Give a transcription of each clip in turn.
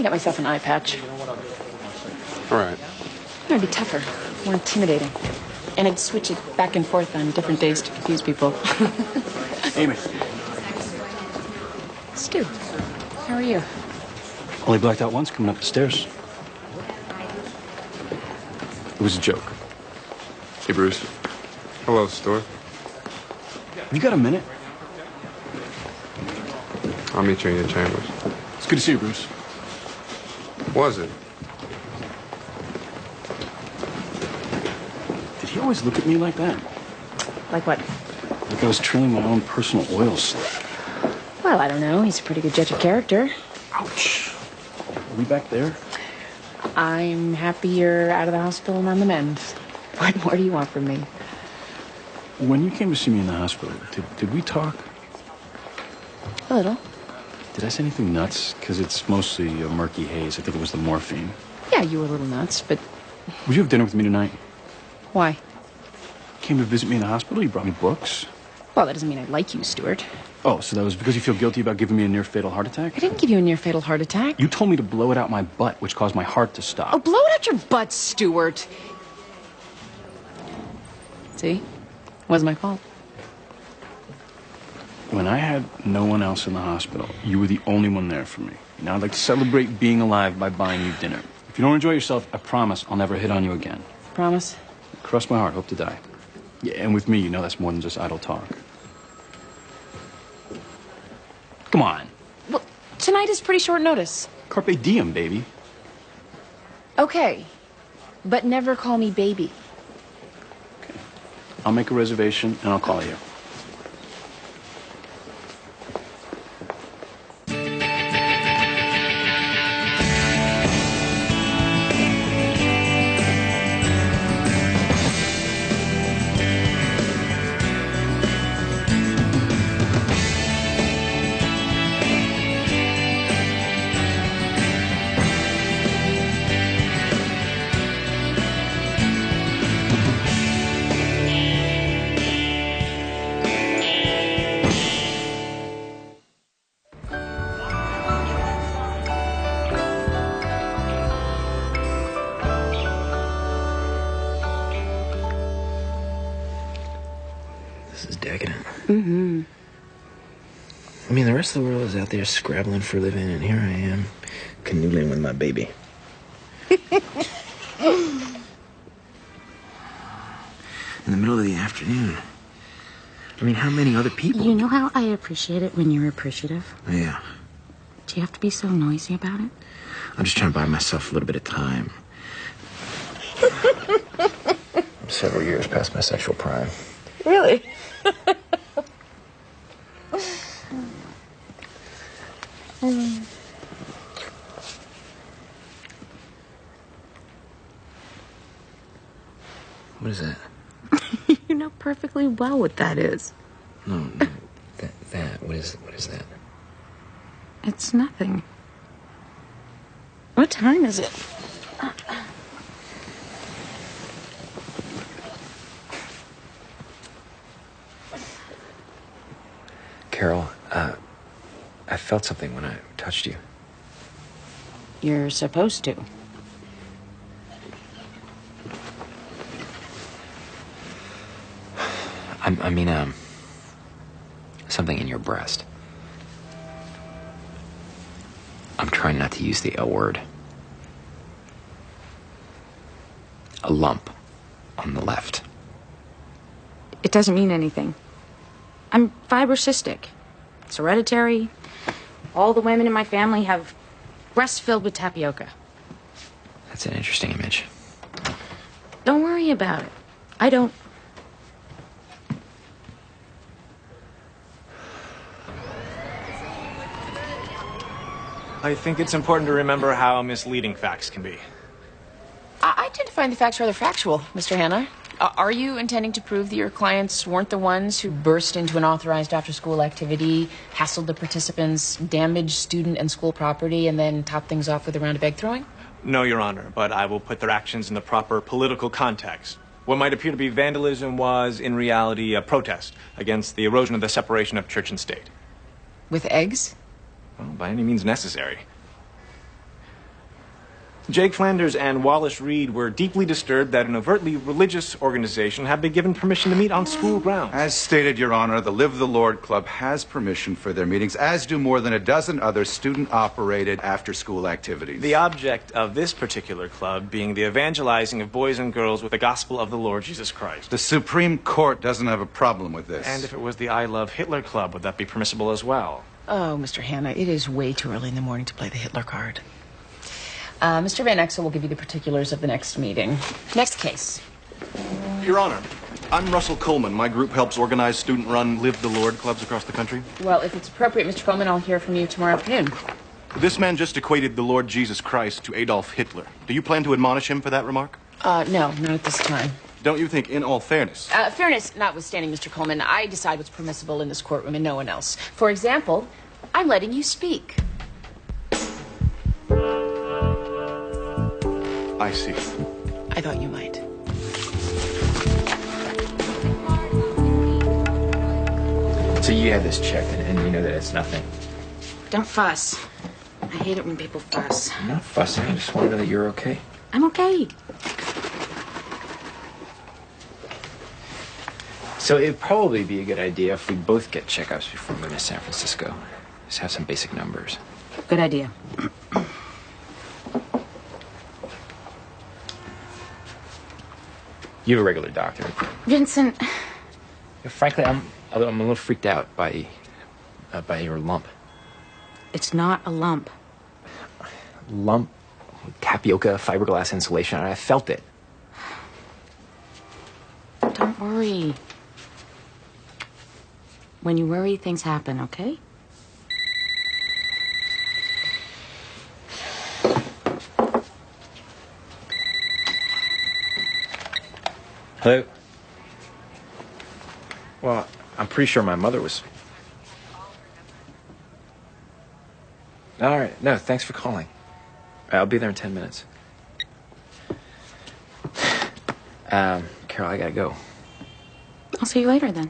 get myself an eye patch. All right. It'd be tougher, more intimidating. And I'd switch it back and forth on different days to confuse people. Amy. Stu, how are you? Only blacked out once coming up the stairs. It was a joke. Hey, Bruce. Hello, Stuart. You got a minute? I'll meet you in your chambers. It's good to see you, Bruce. Was it? Did he always look at me like that? Like what? Like I was trailing my own personal oil slick. Well, I don't know. He's a pretty good judge of character. Ouch. Are we back there? I'm happy you're out of the hospital and on the mend. What more do you want from me? When you came to see me in the hospital, did we talk? A little. Did I say anything nuts? Because it's mostly a murky haze. I think it was the morphine. Yeah, you were a little nuts, but... Would you have dinner with me tonight? Why? Came to visit me in the hospital? You brought me books? Well, that doesn't mean I like you, Stuart. Oh, so that was because you feel guilty about giving me a near-fatal heart attack? I didn't give you a near-fatal heart attack. You told me to blow it out my butt, which caused my heart to stop. Oh, blow it out your butt, Stuart. See? It wasn't my fault. When I had no one else in the hospital, you were the only one there for me. Now I'd like to celebrate being alive by buying you dinner. If you don't enjoy yourself, I promise I'll never hit on you again. Promise? Cross my heart, hope to die. Yeah, and with me, you know that's more than just idle talk. Come on. Well, tonight is pretty short notice. Carpe diem, baby. Okay. But never call me baby. Okay. I'll make a reservation and I'll call you. Mm-hmm. I mean, the rest of the world is out there scrabbling for a living, and here I am, canoodling with my baby. In the middle of the afternoon. I mean, how many other people... You know how I appreciate it when you're appreciative? Yeah. Do you have to be so noisy about it? I'm just trying to buy myself a little bit of time. I'm several years past my sexual prime. Really? What is that? You know perfectly well what that is. No, that. What is that? It's nothing. What time is it? Carol, I felt something when I touched you. You're supposed to. I mean, something in your breast. I'm trying not to use the L word. A lump on the left. It doesn't mean anything. I'm fibrocystic. It's hereditary. All the women in my family have breasts filled with tapioca. That's an interesting image. Don't worry about it. I don't... I think it's important to remember how misleading facts can be. I tend to find the facts rather factual, Mr. Hanna. Are you intending to prove that your clients weren't the ones who burst into an authorized after-school activity, hassled the participants, damaged student and school property, and then topped things off with a round of egg throwing? No, Your Honor, but I will put their actions in the proper political context. What might appear to be vandalism was, in reality, a protest against the erosion of the separation of church and state. With eggs? Well, by any means necessary. Jake Flanders and Wallace Reed were deeply disturbed that an overtly religious organization had been given permission to meet on school grounds. As stated, Your Honor, the Live the Lord Club has permission for their meetings, as do more than a dozen other student-operated after-school activities. The object of this particular club being the evangelizing of boys and girls with the gospel of the Lord Jesus Christ. The Supreme Court doesn't have a problem with this. And if it was the I Love Hitler Club, would that be permissible as well? Oh, Mr. Hanna, it is way too early in the morning to play the Hitler card. Mr. Van Exel will give you the particulars of the next meeting. Next case. Your Honor, I'm Russell Coleman. My group helps organize student-run Live the Lord clubs across the country. Well, if it's appropriate, Mr. Coleman, I'll hear from you tomorrow afternoon. This man just equated the Lord Jesus Christ to Adolf Hitler. Do you plan to admonish him for that remark? No, not at this time. Don't you think, in all fairness... Fairness notwithstanding, Mr. Coleman, I decide what's permissible in this courtroom and no one else. For example, I'm letting you speak. I see. I thought you might. So you had this checked, and you know that it's nothing. Don't fuss. I hate it when people fuss. I'm not fussing. I just want to know that you're okay. I'm okay. So it'd probably be a good idea if we both get checkups before moving to San Francisco. Just have some basic numbers. Good idea. You have a regular doctor. Vincent, Frankly, I'm a little freaked out by your lump. it's not a lump. Lump, tapioca, fiberglass insulation. I felt it. Don't worry. When you worry, things happen, okay? Hello? Well, I'm pretty sure my mother was... All right. No, thanks for calling. I'll be there in 10 minutes. Carol, I gotta go. I'll see you later then.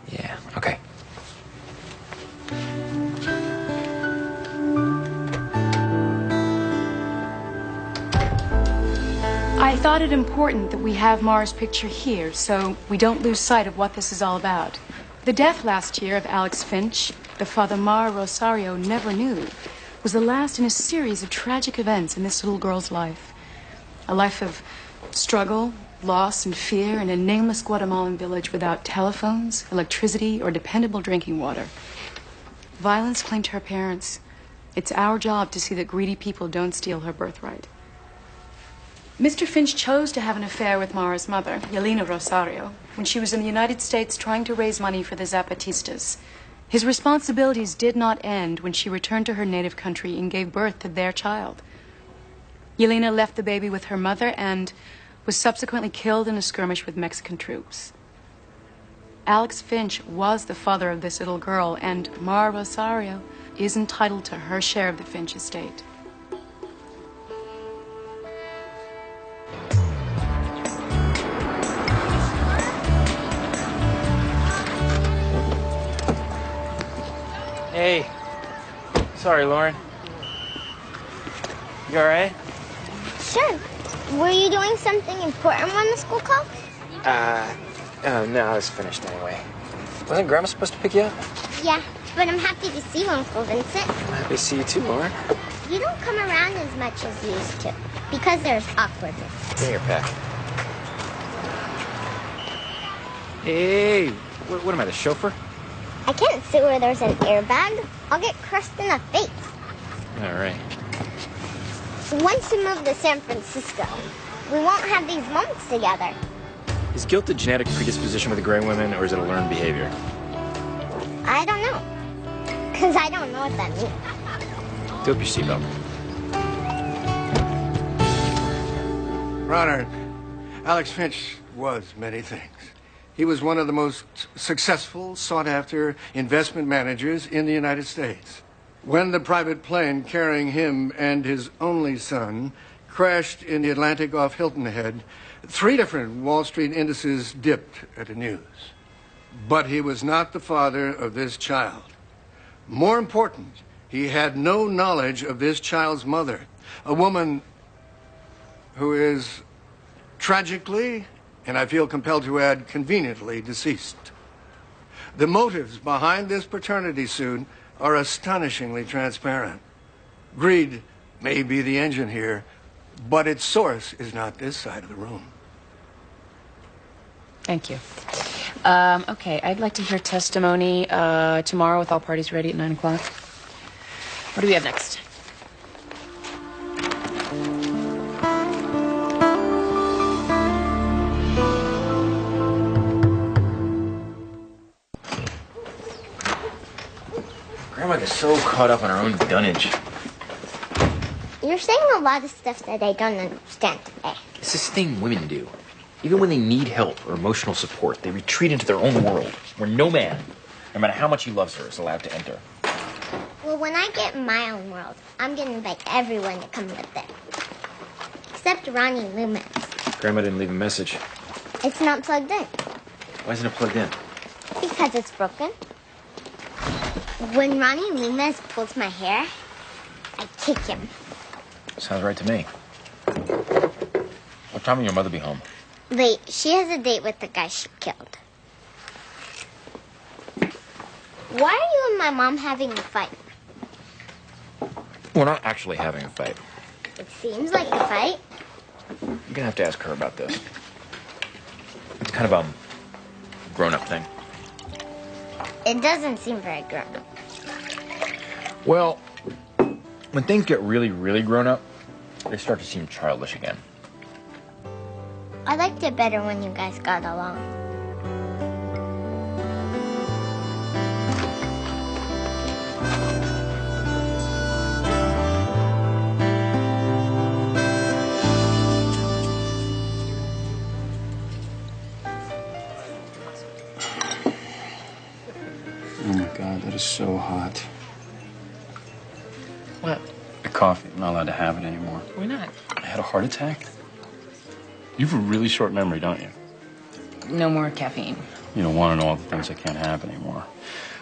Yeah, okay. I thought it important that we have Mara's picture here so we don't lose sight of what this is all about. The death last year of Alex Finch, the father Mara Rosario never knew, was the last in a series of tragic events in this little girl's life. A life of struggle, loss, and fear in a nameless Guatemalan village without telephones, electricity, or dependable drinking water. Violence claimed her parents. It's our job to see that greedy people don't steal her birthright. Mr. Finch chose to have an affair with Mara's mother, Yelena Rosario, when she was in the United States trying to raise money for the Zapatistas. His responsibilities did not end when she returned to her native country and gave birth to their child. Yelena left the baby with her mother and was subsequently killed in a skirmish with Mexican troops. Alex Finch was the father of this little girl, and Mara Rosario is entitled to her share of the Finch estate. Hey. Sorry, Lauren. You all right? Sure. Were you doing something important when the school called? No, I was finished anyway. Wasn't Grandma supposed to pick you up? Yeah, but I'm happy to see you, Uncle Vincent. I'm happy to see you too, Lauren. You don't come around as much as you used to, because there's awkwardness. Bring your pack. Hey, what am I, the chauffeur? I can't sit where there's an airbag. I'll get crushed in the face. All right. Once we move to San Francisco, we won't have these moments together. Is guilt a genetic predisposition with gray women, or is it a learned behavior? I don't know. Because I don't know what that means. Do up your seatbelt. Your Honor, Alex Finch was many things. He was one of the most successful, sought-after investment managers in the United States. When the private plane carrying him and his only son crashed in the Atlantic off Hilton Head, 3 different Wall Street indices dipped at the news. But he was not the father of this child. More important, he had no knowledge of this child's mother, a woman who is tragically, and I feel compelled to add, conveniently deceased. The motives behind this paternity suit are astonishingly transparent. Greed may be the engine here, but its source is not this side of the room. Thank you. Okay, I'd like to hear testimony tomorrow with all parties ready at 9 o'clock. What do we have next? Grandma gets so caught up in her own dunnage. You're saying a lot of stuff that I don't understand today. It's this thing women do. Even when they need help or emotional support, they retreat into their own world, where no man, no matter how much he loves her, is allowed to enter. Well, when I get my own world, I'm going to invite everyone to come with it. Except Ronnie Loomis. Grandma didn't leave a message. It's not plugged in. Why isn't it plugged in? Because it's broken. When Ronnie Loomis pulls my hair, I kick him. Sounds right to me. What time will your mother be home? Late. She has a date with the guy she killed. Why are you and my mom having a fight? We're not actually having a fight. It seems like a fight. You're gonna have to ask her about this. It's kind of a grown-up thing. It doesn't seem very grown up. Well, when things get really, really grown up, they start to seem childish again. I liked it better when you guys got along. Oh my God, that is so hot. What? The coffee. I'm not allowed to have it anymore. Why not? I had a heart attack. You have a really short memory, don't you? No more caffeine. You don't want to know all the things that can't happen anymore.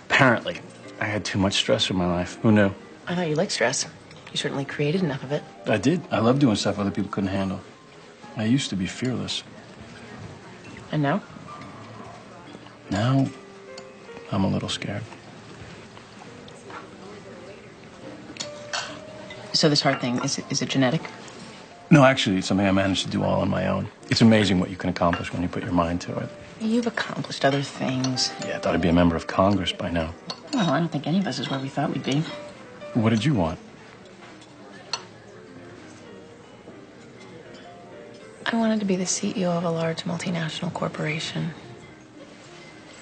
Apparently, I had too much stress in my life. Who knew? I thought you liked stress. You certainly created enough of it. I did. I love doing stuff other people couldn't handle. I used to be fearless. And now? Now, I'm a little scared. So this heart thing, is it genetic? No, actually, it's something I managed to do all on my own. It's amazing what you can accomplish when you put your mind to it. You've accomplished other things. Yeah, I thought I'd be a member of Congress by now. Well, I don't think any of us is where we thought we'd be. What did you want? I wanted to be the CEO of a large multinational corporation.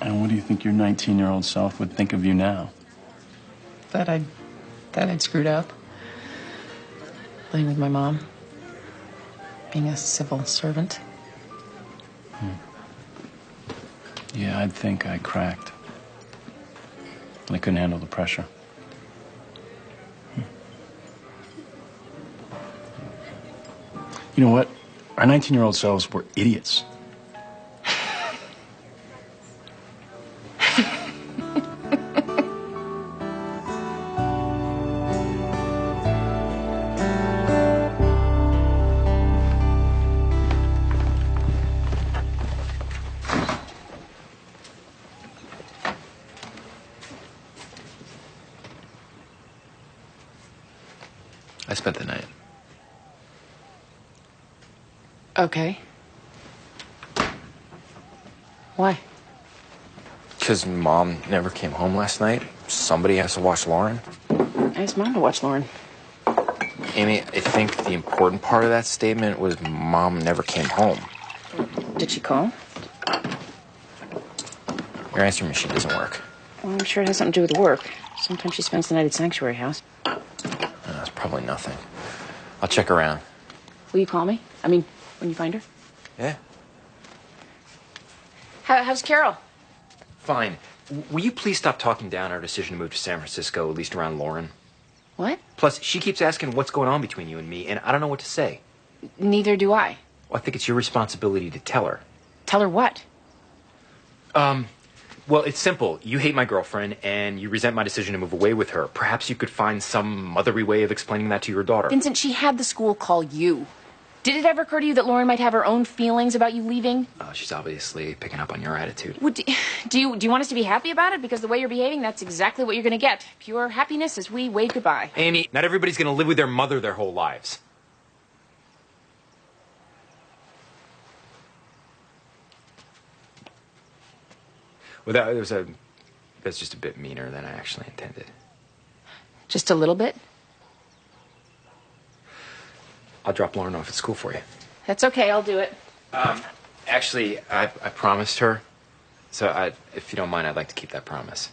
And what do you think your 19-year-old self would think of you now? That I'd screwed up. Living with my mom. Being a civil servant. Yeah, I'd think I cracked. I couldn't handle the pressure. You know what? Our 19-year-old selves were idiots. I spent the night. Okay. Why? Because Mom never came home last night. Somebody has to watch Lauren. I asked Mom to watch Lauren. Amy, I think the important part of that statement was Mom never came home. Did she call? Your answering machine doesn't work. Well, I'm sure it has something to do with work. Sometimes she spends the night at Sanctuary House. That's probably nothing. I'll check around. Will you call me? I mean, when you find her? Yeah. How's Carol? Fine. Will you please stop talking down our decision to move to San Francisco, at least around Lauren? What? Plus, she keeps asking what's going on between you and me, and I don't know what to say. Neither do I. Well, I think it's your responsibility to tell her. Tell her what? Well, it's simple. You hate my girlfriend, and you resent my decision to move away with her. Perhaps you could find some motherly way of explaining that to your daughter. Vincent, she had the school call you. Did it ever occur to you that Lauren might have her own feelings about you leaving? She's obviously picking up on your attitude. Do you want us to be happy about it? Because the way you're behaving, that's exactly what you're going to get. Pure happiness as we wave goodbye. Amy, not everybody's going to live with their mother their whole lives. Well, that's just a bit meaner than I actually intended. Just a little bit? I'll drop Lauren off at school for you. That's okay, I'll do it. Actually, I promised her. So if you don't mind, I'd like to keep that promise.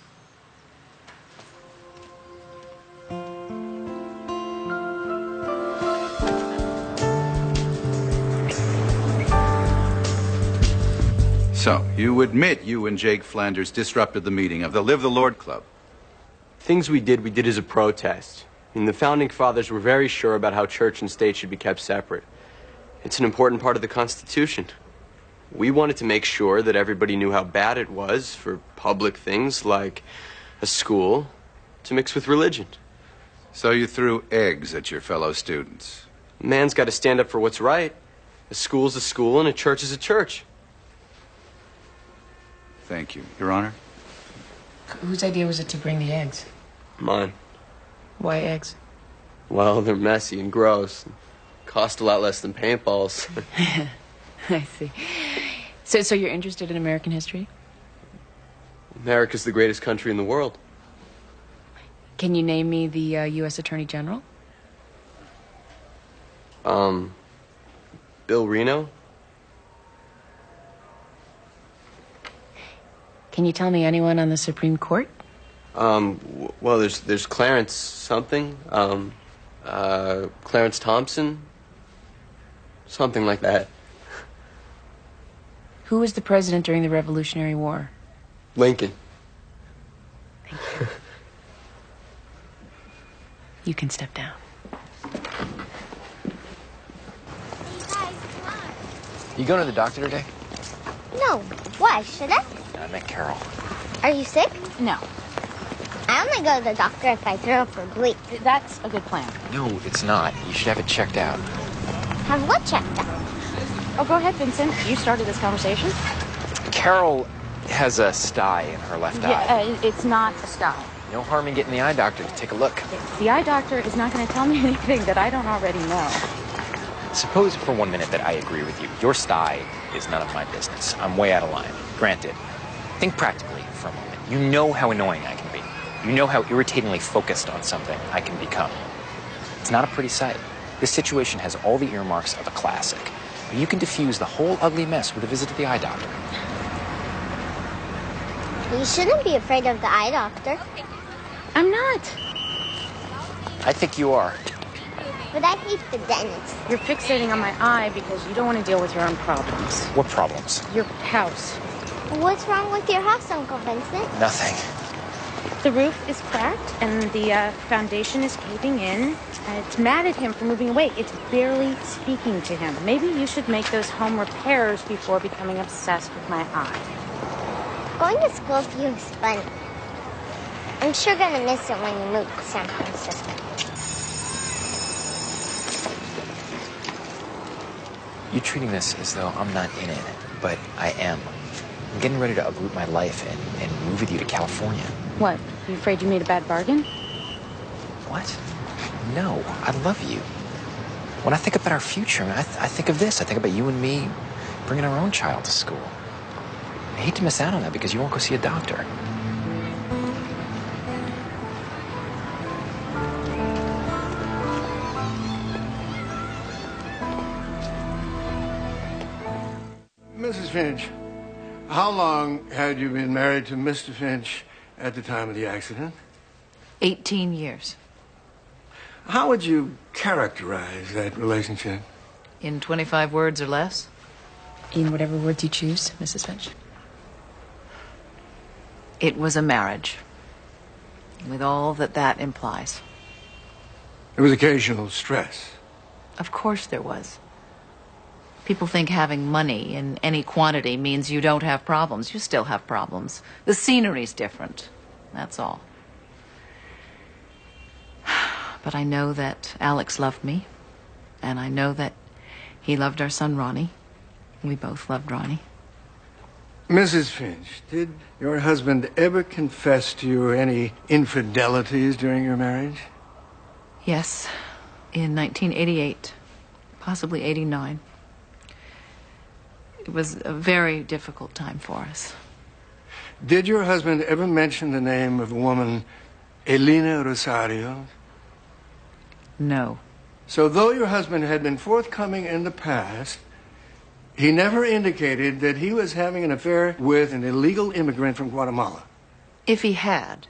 So, you admit you and Jake Flanders disrupted the meeting of the Live the Lord Club. Things we did as a protest. And the Founding Fathers were very sure about how church and state should be kept separate. It's an important part of the Constitution. We wanted to make sure that everybody knew how bad it was for public things like a school to mix with religion. So you threw eggs at your fellow students. A man's got to stand up for what's right. A school's a school and a church is a church. Thank you. Your Honor? Whose idea was it to bring the eggs? Mine. Why eggs? Well, they're messy and gross. Cost a lot less than paintballs. I see. So you're interested in American history? America's the greatest country in the world. Can you name me the U.S. Attorney General? Bill Reno? Can you tell me anyone on the Supreme Court? Well, there's Clarence something. Clarence Thompson. Something like that. Who was the president during the Revolutionary War? Lincoln. Thank you. You can step down. You going to the doctor today? No. Why? Should I? I met Carol. Are you sick? No. I only go to the doctor if I throw up or bleed. That's a good plan. No, it's not. You should have it checked out. Have what checked out? Oh, go ahead, Vincent. You started this conversation. Carol has a sty in her left eye. Yeah, it's not a sty. No harm in getting the eye doctor to take a look. The eye doctor is not going to tell me anything that I don't already know. Suppose for 1 minute that I agree with you. Your sty is none of my business. I'm way out of line. Granted. Think practically for a moment. You know how annoying I can be. You know how irritatingly focused on something I can become. It's not a pretty sight. This situation has all the earmarks of a classic. But you can diffuse the whole ugly mess with a visit to the eye doctor. You shouldn't be afraid of the eye doctor. I'm not. I think you are. But I hate the dentist. You're fixating on my eye because you don't want to deal with your own problems. What problems? Your house. What's wrong with your house, Uncle Vincent? Nothing. The roof is cracked and the foundation is caving in. It's mad at him for moving away. It's barely speaking to him. Maybe you should make those home repairs before becoming obsessed with my eye. Going to school with you is fun. I'm sure gonna miss it when you move to San Francisco. You're treating this as though I'm not in it, but I am. I'm getting ready to uproot my life and move with you to California. What? You afraid you made a bad bargain? What? No, I love you. When I think about our future, I think of this. I think about you and me bringing our own child to school. I hate to miss out on that because you won't go see a doctor. Mrs. Finch, how long had you been married to Mr. Finch at the time of the accident? 18 years. How would you characterize that relationship? In 25 words or less? In whatever words you choose, Mrs. Finch. It was a marriage, with all that that implies. There was occasional stress. Of course there was. People think having money in any quantity means you don't have problems. You still have problems. The scenery's different. That's all. But I know that Alex loved me, and I know that he loved our son, Ronnie. We both loved Ronnie. Mrs. Finch, did your husband ever confess to you any infidelities during your marriage? Yes, in 1988, possibly 89. It was a very difficult time for us. Did your husband ever mention the name of a woman, Elena Rosario? No. So though your husband had been forthcoming in the past, he never indicated that he was having an affair with an illegal immigrant from Guatemala. If he had,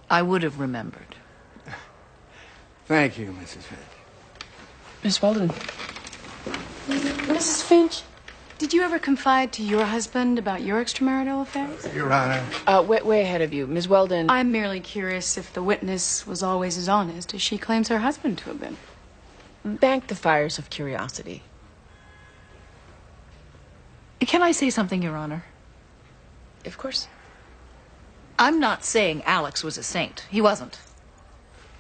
I would have remembered. Thank you, Mrs. Finch. Miss Weldon. Mrs. Finch, did you ever confide to your husband about your extramarital affairs? Your Honor. Way ahead of you. Ms. Weldon. I'm merely curious if the witness was always as honest as she claims her husband to have been. Bank the fires of curiosity. Can I say something, Your Honor? Of course. I'm not saying Alex was a saint. He wasn't.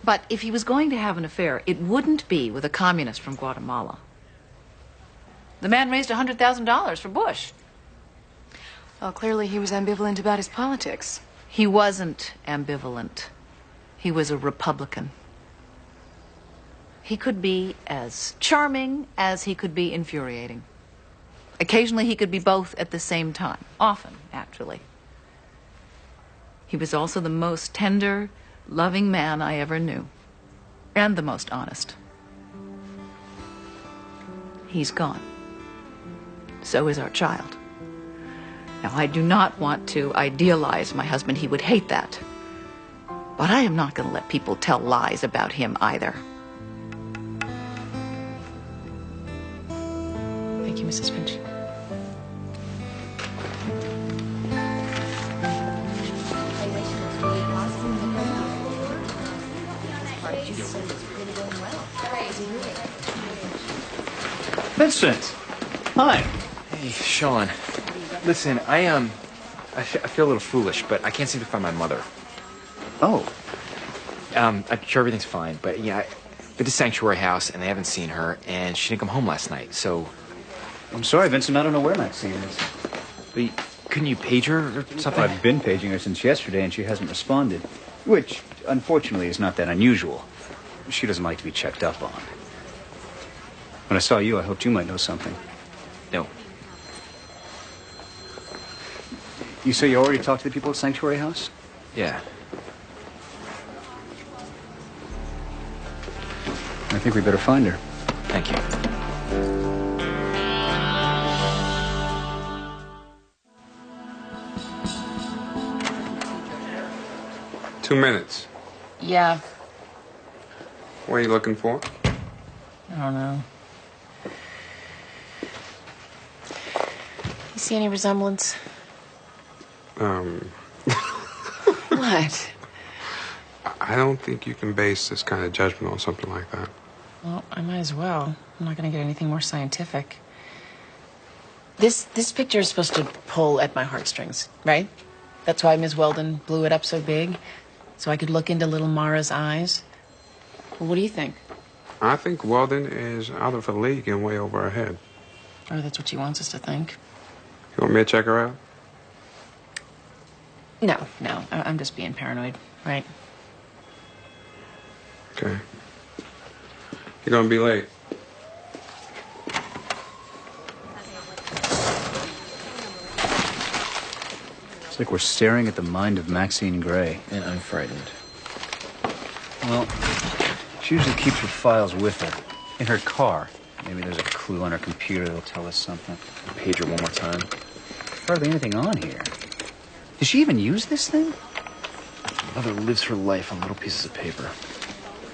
But if he was going to have an affair, it wouldn't be with a communist from Guatemala. The man raised $100,000 for Bush. Well, clearly he was ambivalent about his politics. He wasn't ambivalent. He was a Republican. He could be as charming as he could be infuriating. Occasionally he could be both at the same time. Often, actually. He was also the most tender, loving man I ever knew. And the most honest. He's gone. So is our child. Now, I do not want to idealize my husband. He would hate that. But I am not going to let people tell lies about him either. Thank you, Mrs. Finch. Vincent! Hi. Hey, Sean. Listen, I feel a little foolish, but I can't seem to find my mother. Oh. I'm sure everything's fine, but yeah, I've been to Sanctuary House and they haven't seen her, and she didn't come home last night, so... I'm sorry, Vincent, I don't know where Maxine is. But couldn't you page her or something? I've been paging her since yesterday and she hasn't responded. Which, unfortunately, is not that unusual. She doesn't like to be checked up on. When I saw you, I hoped you might know something. No. You say you already talked to the people at Sanctuary House? Yeah. I think we better find her. Thank you. Two minutes. Yeah, What are you looking for? I don't know. You see any resemblance? What? I don't think you can base this kind of judgment on something like that. Well, I might as well. I'm not going to get anything more scientific. This picture is supposed to pull at my heartstrings, right? That's why Ms. Weldon blew it up so big, so I could look into little Mara's eyes. Well, what do you think? I think Weldon is out of her league and way over her head. Or that's what she wants us to think. You want me to check her out? No, I'm just being paranoid, right? Okay. You're gonna be late. It's like we're staring at the mind of Maxine Gray. And I'm frightened. Well, she usually keeps her files with her, in her car. Maybe there's a clue on her computer that'll tell us something. Page her one more time. Hardly anything on here. Does she even use this thing? Mother lives her life on little pieces of paper.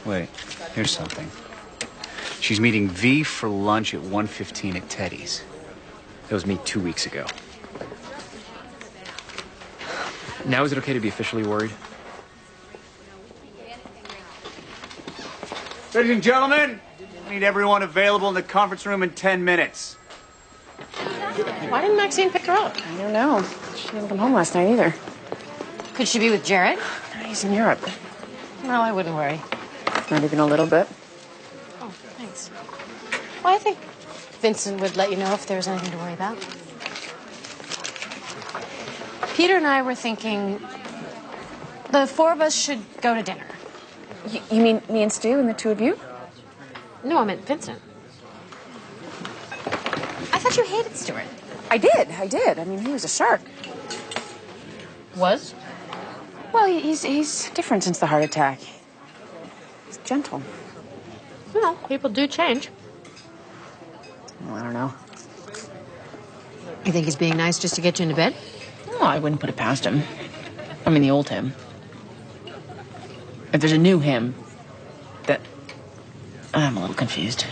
Wait, here's something. She's meeting V for lunch at 1:15 at Teddy's. That was me 2 weeks ago. Now is it okay to be officially worried? Ladies and gentlemen, we need everyone available in the conference room in 10 minutes. Why didn't Maxine pick her up? I don't know. She didn't come home last night either. Could she be with Jared? He's in Europe. No, I wouldn't worry. Not even a little bit. Oh, thanks. Well, I think Vincent would let you know if there was anything to worry about. Peter and I were thinking the four of us should go to dinner. You mean me and Stu and the two of you? No, I meant Vincent. I thought you hated Stuart. I did. I mean, he was a shark. Was? Well, he's different since the heart attack. He's gentle. Well, people do change. Well, I don't know. You think he's being nice just to get you into bed? Well, I wouldn't put it past him. I mean, the old him. If there's a new him, that... I'm a little confused.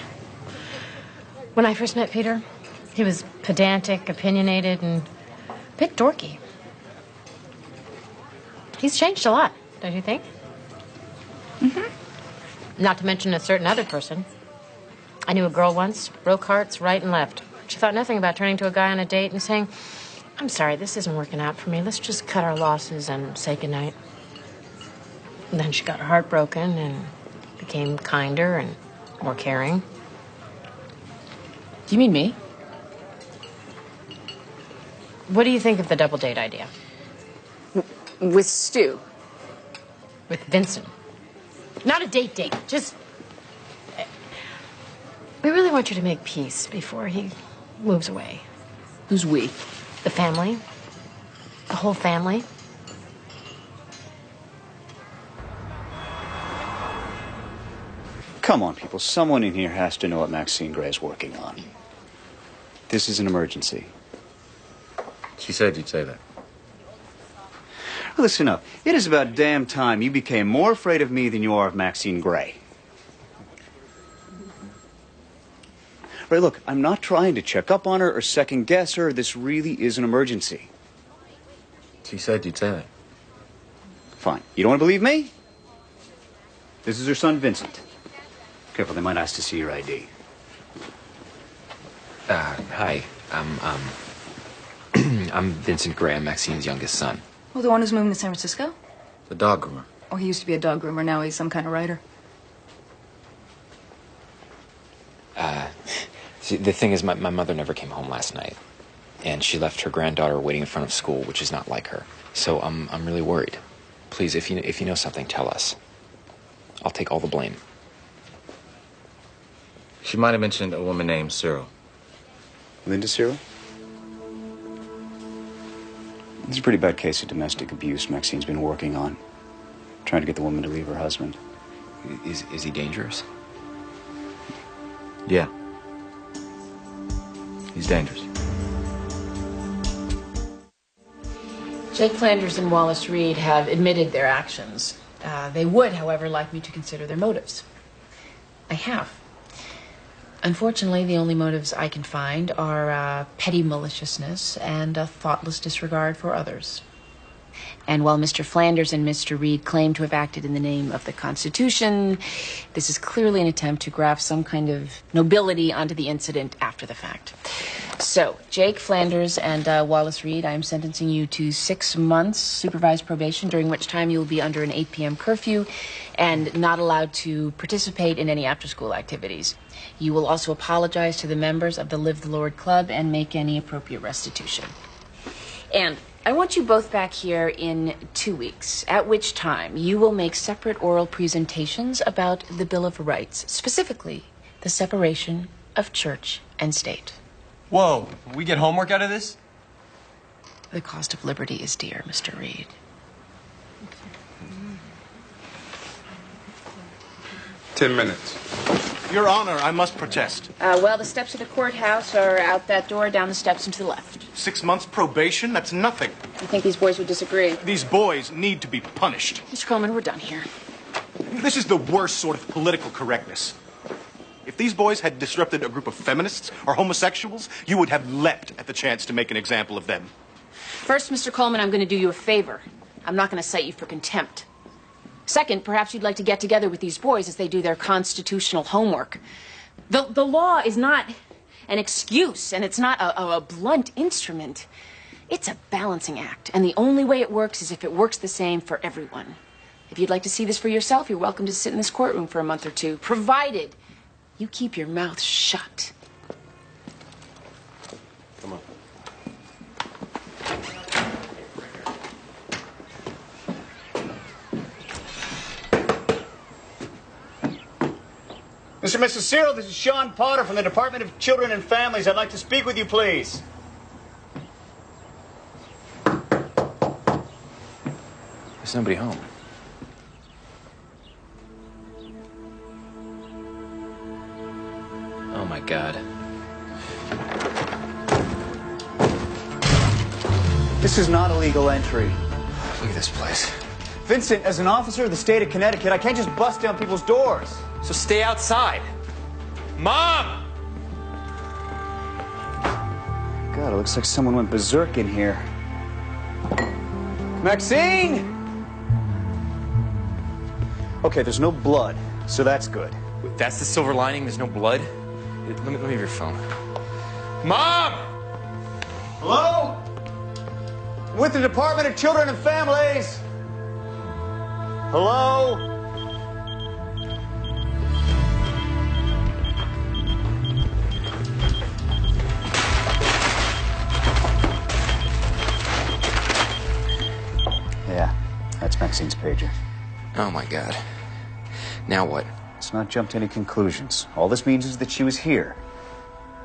When I first met Peter, he was pedantic, opinionated, and a bit dorky. He's changed a lot, don't you think? Mm-hmm. Not to mention a certain other person. I knew a girl once, broke hearts right and left. She thought nothing about turning to a guy on a date and saying, "I'm sorry, this isn't working out for me. Let's just cut our losses and say goodnight." And then she got her heart broken and became kinder and more caring. Do you mean me? What do you think of the double date idea? With Stu? With Vincent. Not a date, just... We really want you to make peace before he moves away. Who's we? The family. The whole family. Come on, people. Someone in here has to know what Maxine Gray's working on. This is an emergency. She said you'd say that. Listen up. It is about damn time you became more afraid of me than you are of Maxine Gray. Right, look, I'm not trying to check up on her or second guess her. This really is an emergency. She said you'd say that. Fine. You don't want to believe me? This is her son, Vincent. Careful, they might ask to see your ID. Hi. I'm Vincent Gray. I'm Maxine's youngest son. Oh, the one who's moving to San Francisco? The dog groomer. Oh, he used to be a dog groomer. Now he's some kind of writer. See, the thing is, my mother never came home last night. And she left her granddaughter waiting in front of school, which is not like her. So I'm really worried. Please, if you know something, tell us. I'll take all the blame. She might have mentioned a woman named Cyril. Linda Cyril? It's a pretty bad case of domestic abuse Maxine's been working on. Trying to get the woman to leave her husband. Is he dangerous? Yeah. He's dangerous. Jake Flanders and Wallace Reed have admitted their actions. They would, however, like me to consider their motives. I have. Unfortunately, the only motives I can find are petty maliciousness and a thoughtless disregard for others. And while Mr. Flanders and Mr. Reed claim to have acted in the name of the Constitution, this is clearly an attempt to graft some kind of nobility onto the incident after the fact. So, Jake Flanders and Wallace Reed, I am sentencing you to 6 months supervised probation, during which time you will be under an 8 p.m. curfew and not allowed to participate in any after-school activities. You will also apologize to the members of the Live the Lord Club and make any appropriate restitution. And I want you both back here in 2 weeks, at which time you will make separate oral presentations about the Bill of Rights, specifically the separation of church and state. Whoa, we get homework out of this? The cost of liberty is dear, Mr. Reed. Ten minutes. Your Honor, I must protest. Well, the steps of the courthouse are out that door, down the steps and to the left. 6 months probation? That's nothing. I think these boys would disagree. These boys need to be punished. Mr. Coleman, we're done here. This is the worst sort of political correctness. If these boys had disrupted a group of feminists or homosexuals, you would have leapt at the chance to make an example of them. First, Mr. Coleman, I'm going to do you a favor. I'm not going to cite you for contempt. Second, perhaps you'd like to get together with these boys as they do their constitutional homework. The law is not an excuse, and it's not a blunt instrument. It's a balancing act, and the only way it works is if it works the same for everyone. If you'd like to see this for yourself, you're welcome to sit in this courtroom for a month or two, provided you keep your mouth shut. Come on. Mr. and Mrs. Cyril, this is Sean Potter from the Department of Children and Families. I'd like to speak with you, please. There's nobody home. Oh my God. This is not a legal entry. Look at this place. Vincent, as an officer of the state of Connecticut, I can't just bust down people's doors. So stay outside. Mom! God, it looks like someone went berserk in here. Maxine! Okay, there's no blood, so that's good. Wait, that's the silver lining? There's no blood? Let me have your phone. Mom! Hello? With the Department of Children and Families. Hello? Yeah, that's Maxine's pager. Oh my God. Now what? Let's not jump to any conclusions. All this means is that she was here.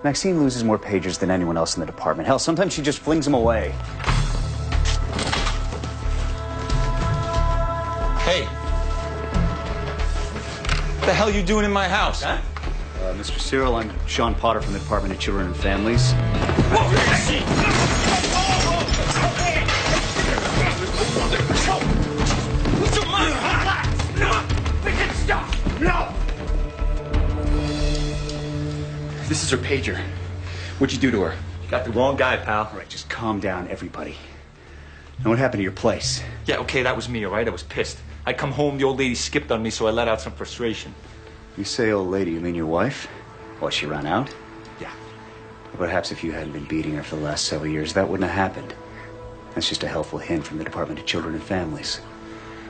Maxine loses more pagers than anyone else in the department. Hell, sometimes she just flings them away. Hey. What the hell you doing in my house? Huh? Mr. Cyril, I'm Sean Potter from the Department of Children and Families. No! This is her pager. What'd you do to her? You got the wrong guy, pal. All right, just calm down, everybody. Now, what happened to your place? Yeah, okay, that was me, all right? I was pissed. I come home, the old lady skipped on me, so I let out some frustration. You say old lady, you mean your wife? What, she ran out? Yeah. Perhaps if you hadn't been beating her for the last several years, that wouldn't have happened. That's just a helpful hint from the Department of Children and Families.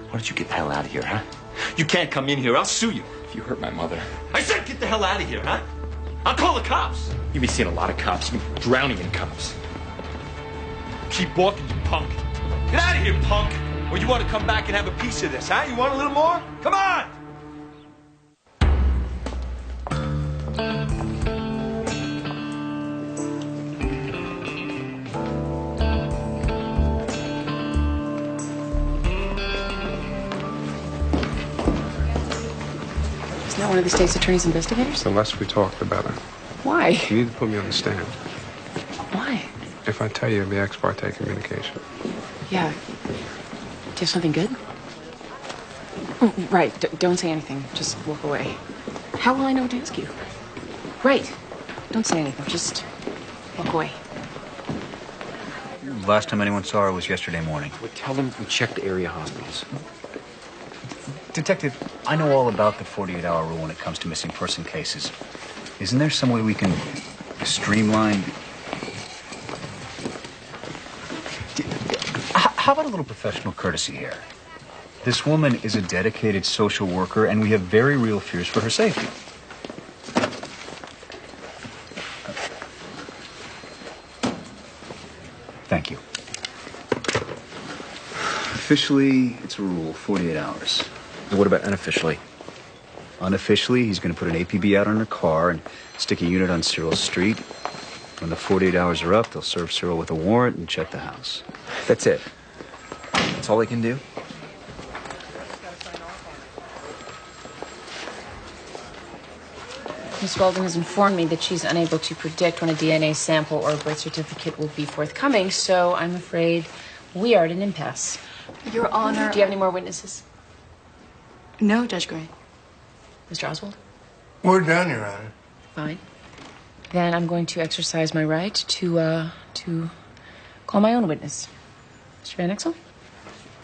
Why don't you get the hell out of here, huh? You can't come in here. I'll sue you. If you hurt my mother. I said get the hell out of here, huh? I'll call the cops. You've been seeing a lot of cops. You've been drowning in cops. Keep walking, you punk. Get out of here, punk. Or you want to come back and have a piece of this, huh? You want a little more? Come on! Isn't that one of the state's attorney's investigators? The less we talk, the better. Why? You need to put me on the stand. Why? If I tell you, it'll be ex parte communication. Yeah. Do you have something good? Right. Don't say anything. Just walk away. How will I know what to ask you? Right. Don't say anything. Just walk away. Last time anyone saw her was yesterday morning. Well, tell them we checked the area hospitals. Detective, I know all about the 48-hour rule when it comes to missing person cases. Isn't there some way we can streamline... How about a little professional courtesy here? This woman is a dedicated social worker, and we have very real fears for her safety. Thank you. Officially, it's a rule, 48 hours. What about unofficially? Unofficially, he's going to put an APB out on her car and stick a unit on Cyril's street. When the 48 hours are up, they'll serve Cyril with a warrant and check the house. That's it. That's all they can do? Miss Walden has informed me that she's unable to predict when a DNA sample or a birth certificate will be forthcoming, so I'm afraid we are at an impasse. Your Honor... Do you have any more witnesses? No, Judge Gray. Mr. Oswald? We're done, Your Honor. Fine. Then I'm going to exercise my right to call my own witness. Mr. Van Exel?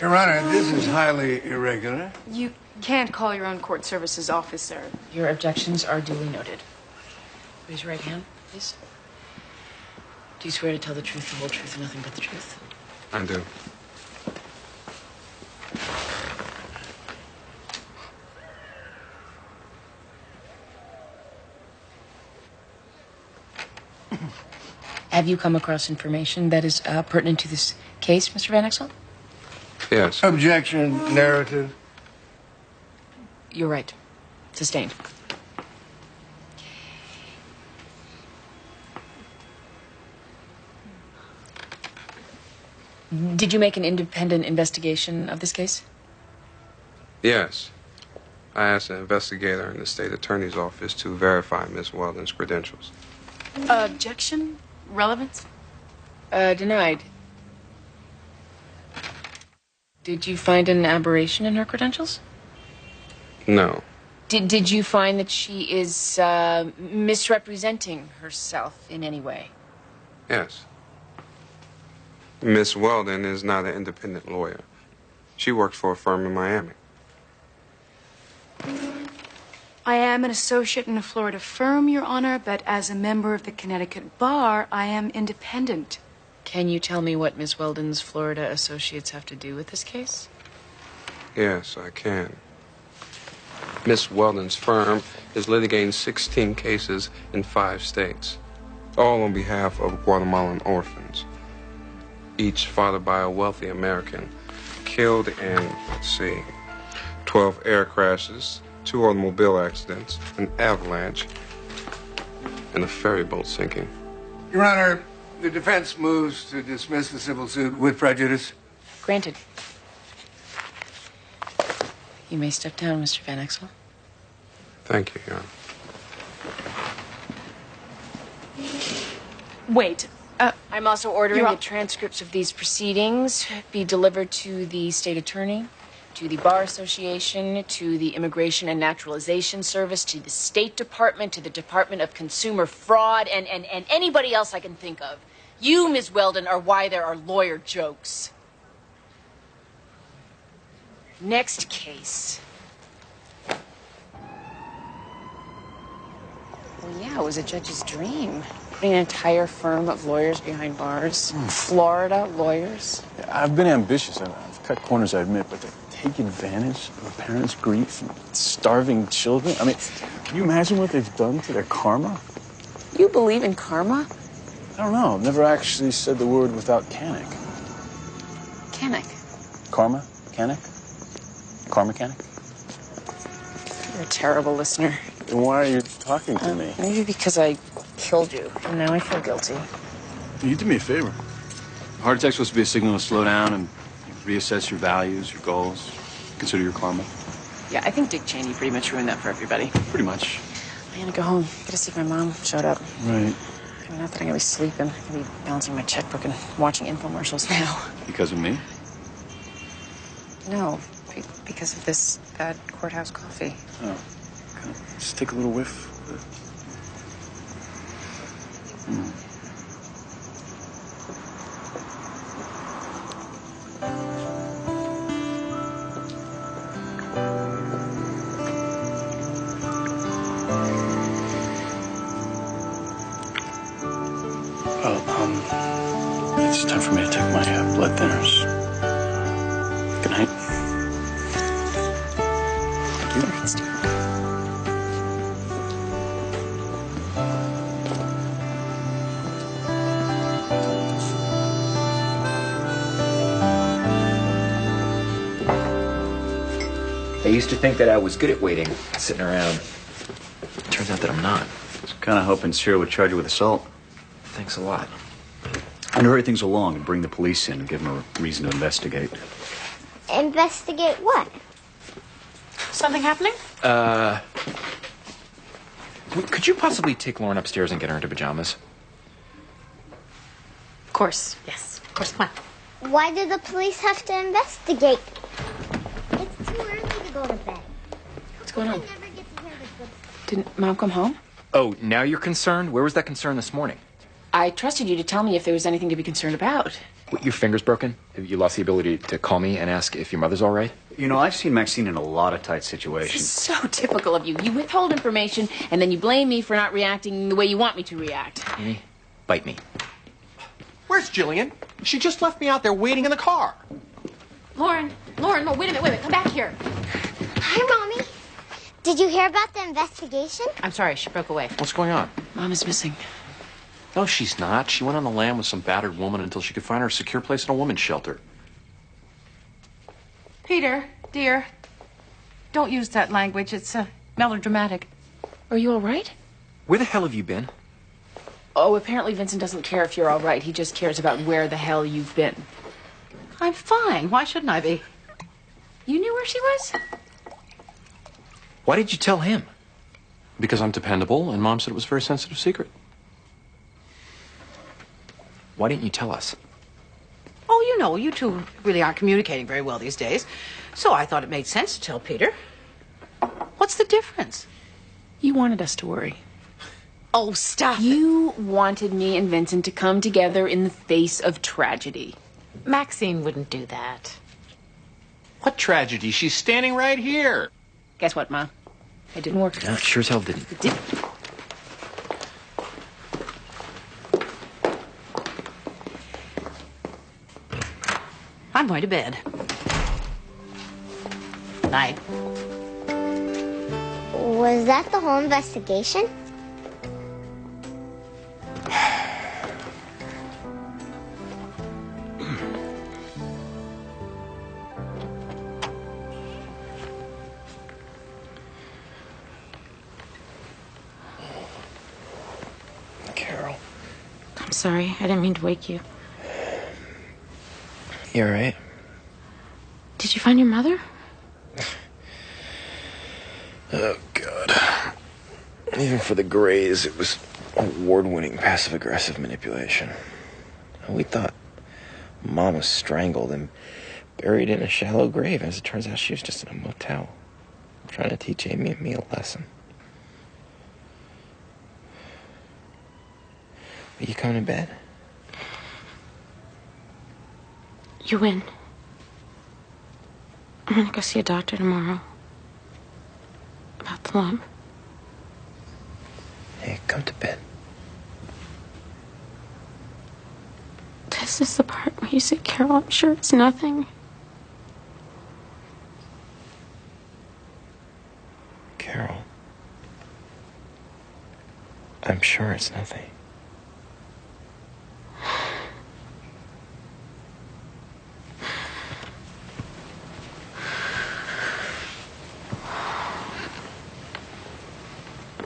Your Honor, this is highly irregular. You can't call your own court services officer. Your objections are duly noted. Raise your right hand. please? Do you swear to tell the truth, the whole truth, and nothing but the truth? I do. Have you come across information that is pertinent to this case, Mr. Van Exel? Yes. Objection, narrative. You're right. Sustained. Did you make an independent investigation of this case? Yes. I asked an investigator in the state attorney's office to verify Miss Weldon's credentials. Objection? Relevance? Denied. Did you find an aberration in her credentials? No. Did you find that she is misrepresenting herself in any way? Yes. Miss Weldon is not an independent lawyer. She works for a firm in Miami. I am an associate in a Florida firm, Your Honor, but as a member of the Connecticut Bar, I am independent. Can you tell me what Miss Weldon's Florida associates have to do with this case? Yes, I can. Miss Weldon's firm is litigating 16 cases in 5 states, all on behalf of Guatemalan orphans, each fathered by a wealthy American, killed in, 12 air crashes, 2 automobile accidents, an avalanche, and a ferry boat sinking. Your Honor, the defense moves to dismiss the civil suit with prejudice. Granted. You may step down, Mr. Van Exel. Thank you, Your Honor. Wait. I'm also ordering You're the transcripts of these proceedings be delivered to the state attorney, to the Bar Association, to the Immigration and Naturalization Service, to the State Department, to the Department of Consumer Fraud, and anybody else I can think of. You, Ms. Weldon, are why there are lawyer jokes. Next case. Well, yeah, it was a judge's dream. Putting an entire firm of lawyers behind bars. Florida lawyers. I've been ambitious. I've cut corners, I admit, but to take advantage of a parent's grief and starving children? I mean, can you imagine what they've done to their karma? You believe in karma? I don't know. I've never actually said the word without canic. Canic? Karma? Canic? Car mechanic? You're a terrible listener. Then why are you talking to me? Maybe because I killed you, and now I feel guilty. You did me a favor. A heart attack's supposed to be a signal to slow down and reassess your values, your goals, consider your karma. Yeah, I think Dick Cheney pretty much ruined that for everybody. Pretty much. I gotta go home. Gotta see if my mom showed up. Right. I mean, not that I'm gonna be sleeping. I'm gonna be balancing my checkbook and watching infomercials now. Because of me? No, because of this bad courthouse coffee. Oh. Okay. Just take a little whiff. It's time for me to take my blood thinners. Good night. Thank you. Thanks, dear. I used to think that I was good at waiting, sitting around. Turns out that I'm not. I was kind of hoping Cyril would charge you with assault. Thanks a lot. And hurry things along and bring the police in and give them a reason to investigate. Investigate what? Something happening? Could you possibly take Lauren upstairs and get her into pajamas? Of course. Yes. Of course. Come on. Why did the police have to investigate? It's too early to go to bed. What's going on? I never get to hear the good stuff. Didn't Mom come home? Oh, now you're concerned? Where was that concern this morning? I trusted you to tell me if there was anything to be concerned about. What, your finger's broken? Have you lost the ability to call me and ask if your mother's all right? You know, I've seen Maxine in a lot of tight This is situations. so typical of you. You withhold information, and then you blame me for not reacting the way you want me to react. Amy, bite me. Where's Jillian? She just left me out there waiting in the car. Lauren, no, wait a minute, come back here. Hi, Mommy. Did you hear about the investigation? I'm sorry, she broke away. What's going on? Mom is missing. No, she's not. She went on the lam with some battered woman until she could find her a secure place in a women's shelter. Peter, dear, don't use that language. It's melodramatic. Are you all right? Where the hell have you been? Oh, apparently Vincent doesn't care if you're all right. He just cares about where the hell you've been. I'm fine. Why shouldn't I be? You knew where she was? Why did you tell him? Because I'm dependable, and Mom said it was a very sensitive secret. Why didn't you tell us? Oh, you know, you two really aren't communicating very well these days. So I thought it made sense to tell Peter. What's the difference? You wanted us to worry. Oh, stop it. You wanted me and Vincent to come together in the face of tragedy. Maxine wouldn't do that. What tragedy? She's standing right here. Guess what, Ma? It didn't work. No, it sure as hell didn't. It didn't. I'm going to bed. Night. Was that the whole investigation? Carol. I'm sorry, I didn't mean to wake you. You all right? Did you find your mother? Oh, God. Even for the Greys, it was award-winning passive-aggressive manipulation. We thought Mom was strangled and buried in a shallow grave. As it turns out, she was just in a motel, trying to teach Amy and me a lesson. Are you coming to bed? You win. I'm gonna go see a doctor tomorrow. About the lump. Hey, come to bed. This is the part where you say, Carol, I'm sure it's nothing. Carol. I'm sure it's nothing.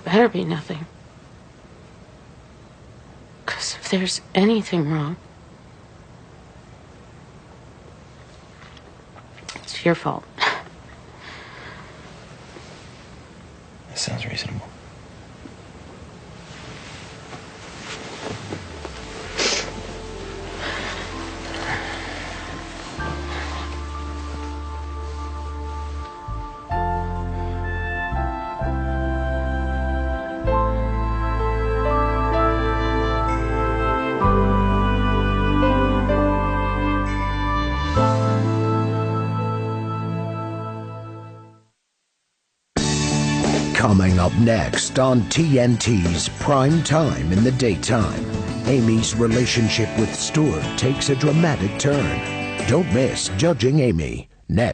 Better be nothing. Because if there's anything wrong, it's your fault. That sounds reasonable. Coming up next on TNT's Prime Time in the Daytime, Amy's relationship with Stuart takes a dramatic turn. Don't miss Judging Amy, next.